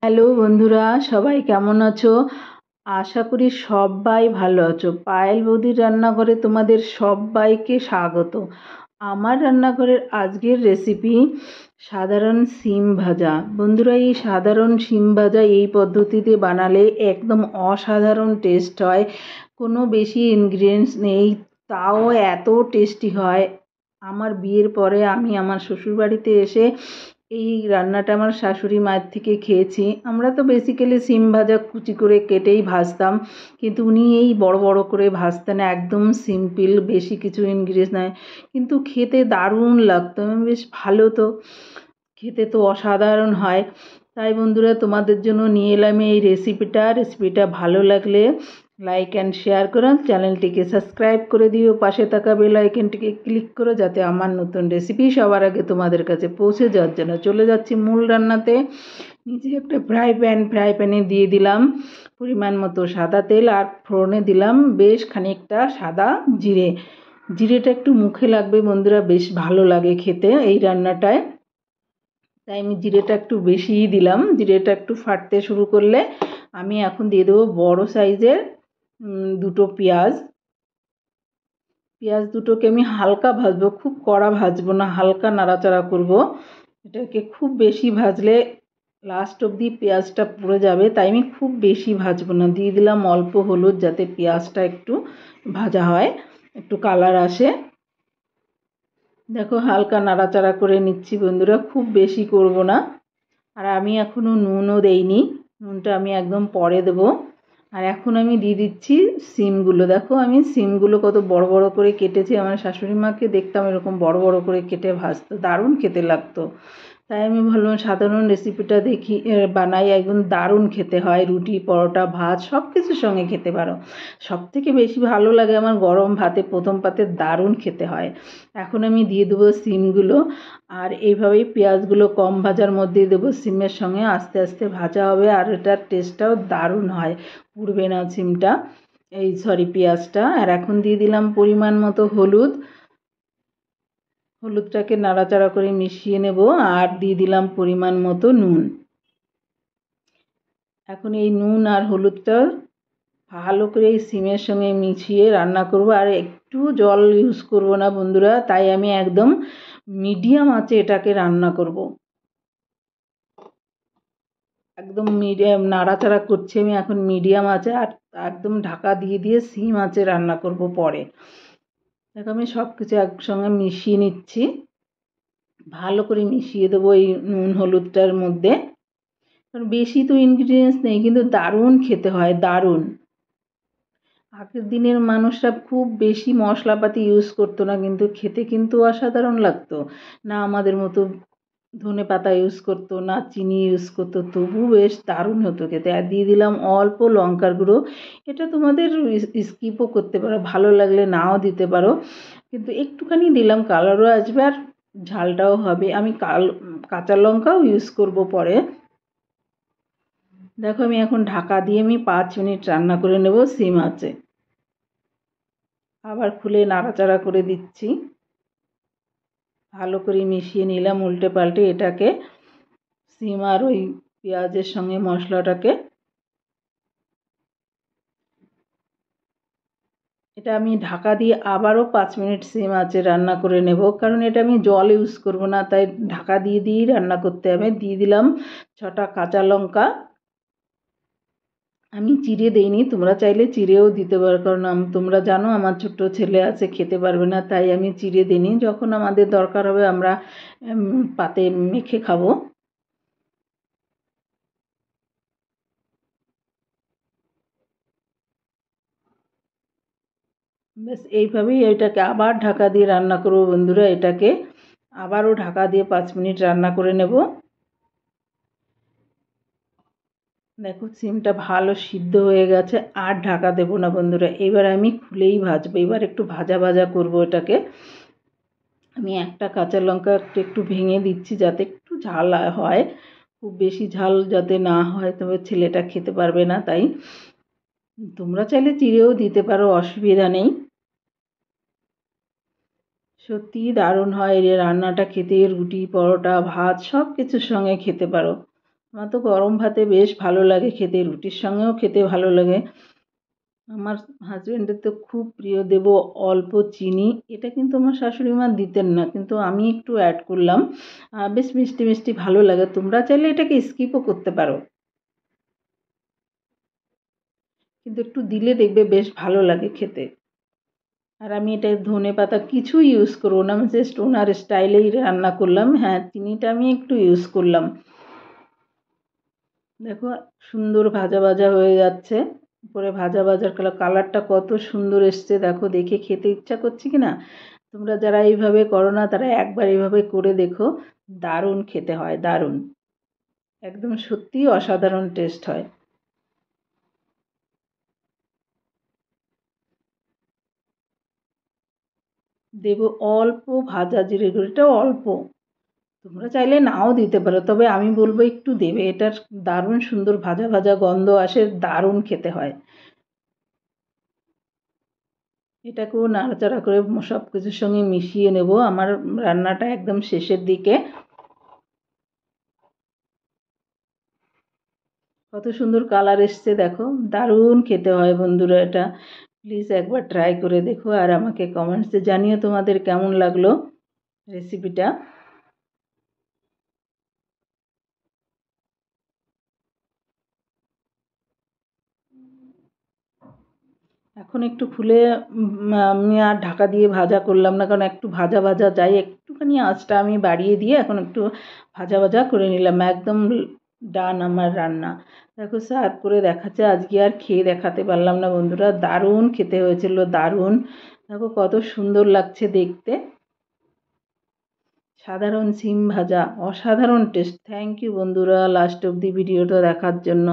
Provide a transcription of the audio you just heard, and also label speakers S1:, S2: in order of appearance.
S1: Hello বন্ধুরা, সবাই কেমন আছো? আশা করি সবাই ভালো আছো। পায়েল বৌদির রান্নাঘরে তোমাদের সবাইকে স্বাগত। আমার রান্নাঘরের আজকের রেসিপি সাধারণ শিম ভাজা। বন্ধুরা, এই সাধারণ শিম ভাজা এই পদ্ধতিতে বানালে একদম অসাধারণ টেস্ট হয়। কোনো বেশি ইনগ্রিডিয়েন্টস নেই, তাও এত টেস্টি হয়। আমার বিয়ের পরে আমি আমার শ্বশুরবাড়িতে এসে এই রান্নাটা আমার শাশুড়ি মায়ের থেকে খেয়েছি। আমরা তো বেসিক্যালি শিম ভাজা কুচি করে কেটেই ভাজতাম, কিন্তু উনি এই বড় বড় করে ভাজতেন, একদম সিম্পল, বেশি কিছু ইনগ্রিডিয়েন্টস নয়, কিন্তু খেতে দারুণ লাগতো। বেশ ভালো, তো খেতে তো অসাধারণ হয়। তাই বন্ধুরা, তোমাদের জন্য নিয়ে এলাম এই রেসিপিটা ভালো লাগলে লাইক অ্যান্ড শেয়ার করো, চ্যানেলটিকে সাবস্ক্রাইব করে দিও, পাশে থাকা বেল আইকনটিকে ক্লিক করো যাতে আমার নতুন রেসিপি সবার আগে তোমাদের কাছে পৌঁছে যাওয়ার জন্য। চলে যাচ্ছি মূল রান্নাতে। নিচে একটা ফ্রাই প্যানে দিয়ে দিলাম পরিমাণ মতো সাদা তেল, আর ফোড়নে দিলাম বেশ খানিকটা সাদা জিরেটা একটু মুখে লাগবে বন্ধুরা, বেশ ভালো লাগে খেতে এই রান্নাটায়, তাই আমি জিরেটা একটু বেশিই দিলাম। জিরেটা একটু ফাটতে শুরু করলে আমি এখন দিয়ে দেবো বড় সাইজের দুটো পেঁয়াজ দুটোকে আমি হালকা ভাজবো, খুব কড়া ভাজবো না, হালকা নাড়াচাড়া করব। এটাকে খুব বেশি ভাজলে লাস্ট অবধি পেঁয়াজটা পুড়ে যাবে, তাই আমি খুব বেশি ভাজবো না। দিয়ে দিলাম অল্প হলুদ, যাতে পেঁয়াজটা একটু ভাজা হয়, একটু কালার আসে। দেখো, হালকা নাড়াচাড়া করে নিচ্ছি বন্ধুরা, খুব বেশি করব না। আর আমি এখনও নুনও দেইনি, নুনটা আমি একদম পরে দেবো। আর এখন আমি দিয়ে দিচ্ছি সিমগুলো। দেখো, আমি সিমগুলো কত বড় বড় করে কেটেছি। আমার শাশুড়ি মাকে দেখতাম এরকম বড় বড় করে কেটে ভাজতো, দারুণ খেতে লাগতো। তাই আমি ভাবলাম সাধারণ রেসিপিটা বানাই, একদম দারুণ খেতে হয়। রুটি, পরোটা, ভাত সব কিছুর সঙ্গে খেতে পারো। সবথেকে বেশি ভালো লাগে আমার গরম ভাতে, প্রথম পাতে দারুণ খেতে হয়। এখন আমি দিয়ে দেবো সিমগুলো, আর এইভাবেই পেঁয়াজগুলো কম ভাজার মধ্যেই দেবো, সিমের সঙ্গে আস্তে আস্তে ভাজা হবে, আর এটার টেস্টটাও দারুণ হয়, পুড়বে না পেঁয়াজটা। আর এখন দিয়ে দিলাম পরিমাণ মতো হলুদটাকে নাড়াচাড়া করে মিশিয়ে নেব, আর দিয়ে দিলাম পরিমাণ মতো নুন। এখন এই নুন আর হলুদটা ভালো করে এই সিমের সঙ্গে মিশিয়ে রান্না করব, আর একটু জল ইউজ করব না বন্ধুরা। তাই আমি একদম মিডিয়াম আঁচে এটাকে রান্না করব, একদম মিডিয়াম নাড়াচাড়া করছি আমি এখন মিডিয়াম আঁচে, আর একদম ঢাকা দিয়ে দিয়ে সিম আঁচে রান্না করব পরে। দেখো, আমি সব কিছু একসঙ্গে মিশিয়ে নিচ্ছি, ভালো করে মিশিয়ে দেবো এই নুন হলুদটার মধ্যে। কারণ বেশি তো ইনগ্রিডিয়েন্টস নেই, কিন্তু দারুণ খেতে হয়, দারুণ। আগের দিনের মানুষরা খুব বেশি মশলাপাতি ইউজ করতো না, কিন্তু খেতে কিন্তু অসাধারণ লাগতো। না আমাদের মতো ধনে পাতা ইউজ করতো, না চিনি ইউজ করতো, তবু বেশ দারুণ হতো খেতে। আর দিয়ে দিলাম অল্প লঙ্কার গুঁড়ো। এটা তোমাদের স্কিপও করতে পারো, ভালো লাগলে নাও দিতে পারো, কিন্তু একটুখানি দিলাম, কালারও আসবে আর ঝালটাও হবে। আমি কাঁচা লঙ্কাও ইউজ করব পরে। দেখো, আমি এখন ঢাকা দিয়ে 5 মিনিট রান্না করে নেব সিম আঁচে। আবার খুলে নাড়াচাড়া করে দিচ্ছি, ভালো করে মিশিয়ে নিলাম উল্টে পাল্টে এটাকে, সিম আর ওই পেঁয়াজের সঙ্গে মশলাটাকে। এটা আমি ঢাকা দিয়ে আবারও 5 মিনিট সিম আঁচে রান্না করে নেব, কারণ এটা আমি জল ইউজ করব না, তাই ঢাকা দিয়ে দিয়েই রান্না করতে হবে। দিয়ে দিলাম 6টা কাঁচা লঙ্কা। আমি চিড়ে দেইনি, তোমরা চাইলে চিড়েও দিতে পারো, কারণ তোমরা জানো আমার ছোট্ট ছেলে আছে, খেতে পারবে না, তাই আমি চিড়ে দিইনি। যখন আমাদের দরকার হবে আমরা পাতে মেখে খাবো। ব্যাস এইভাবেই এটাকে আবার ঢাকা দিয়ে রান্না করব বন্ধুরা। এটাকে আবারও ঢাকা দিয়ে 5 মিনিট রান্না করে নেব। দেখো, সিমটা ভালো সিদ্ধ হয়ে গেছে, আর ঢাকা দেব না বন্ধুরা। এবার আমি খুলেই ভাজবো, এবার একটু ভাজা ভাজা করব এটাকে। আমি একটা কাঁচা লঙ্কা একটু ভেঙে দিচ্ছি যাতে একটু ঝাল হয়, খুব বেশি ঝাল যাতে না হয়, তবে ছেলেটা খেতে পারবে না। তাই তোমরা চাইলে চিড়েও দিতে পারো, অসুবিধা নেই। সত্যিই দারুণ হয় এই রান্নাটা খেতে, রুটি, পরোটা, ভাত সব কিছুর সঙ্গে খেতে পারো। আমার তো গরম ভাতে বেশ ভালো লাগে খেতে, রুটির সঙ্গেও খেতে ভালো লাগে। আমার হাজব্যান্ডের তো খুব প্রিয়। দেব অল্প চিনি, এটা কিন্তু আমার শাশুড়ি মা দিতেন না, কিন্তু আমি একটু অ্যাড করলাম। বেশ মিষ্টি মিষ্টি ভালো লাগে। তোমরা চাইলে এটাকে স্কিপও করতে পারো, কিন্তু একটু দিলে দেখবে বেশ ভালো লাগে খেতে। আর আমি এটা ধনেপাতা কিছু ইউজ করবো না, আমি জাস্ট ওনার স্টাইলেই রান্না করলাম। হ্যাঁ, চিনিটা আমি একটু ইউজ করলাম। দেখো সুন্দর ভাজা ভাজা হয়ে যাচ্ছে, উপরে ভাজা ভাজার কালারটা কত সুন্দর এসছে, দেখো দেখে খেতে ইচ্ছা করছে কি না। তোমরা যারা এইভাবে করো না তারা একবার এইভাবে করে দেখো, দারুণ খেতে হয়, দারুণ, একদম সত্যিই অসাধারণ টেস্ট হয়। দেব অল্প ভাজা জিরে গুঁড়োটা, অল্প। তোমরা চাইলে নাও দিতে পারো, তবে আমি বলবো একটু দেবে, এটার দারুণ সুন্দর ভাজা ভাজা গন্ধ আসে, দারুণ খেতে হয়। এটাকেও নাড়াচাড়া করে সব কিছুর সঙ্গে মিশিয়ে নেব। আমার রান্নাটা একদম শেষের দিকে। কত সুন্দর কালার এসছে দেখো, দারুণ খেতে হয় বন্ধুরা এটা। প্লিজ একবার ট্রাই করে দেখো আর আমাকে কমেন্টসে জানিও তোমাদের কেমন লাগলো রেসিপিটা। এখন একটু খুলে আমি আর ঢাকা দিয়ে ভাজা করলাম না, কারণ একটু ভাজা ভাজা যাই, একটুখানি আঁচটা আমি বাড়িয়ে দিয়ে এখন একটু ভাজা ভাজা করে নিলাম। একদম ডান আমার রান্না। দেখো সার্ভ করে দেখাচ্ছে, আজকে আর খেয়ে দেখাতে পারলাম না বন্ধুরা, দারুণ খেতে হয়েছিল, দারুণ। দেখো কত সুন্দর লাগছে দেখতে। সাধারণ সিম ভাজা, অসাধারণ টেস্ট। থ্যাংক ইউ বন্ধুরা লাস্ট অবধি ভিডিওটা দেখার জন্য।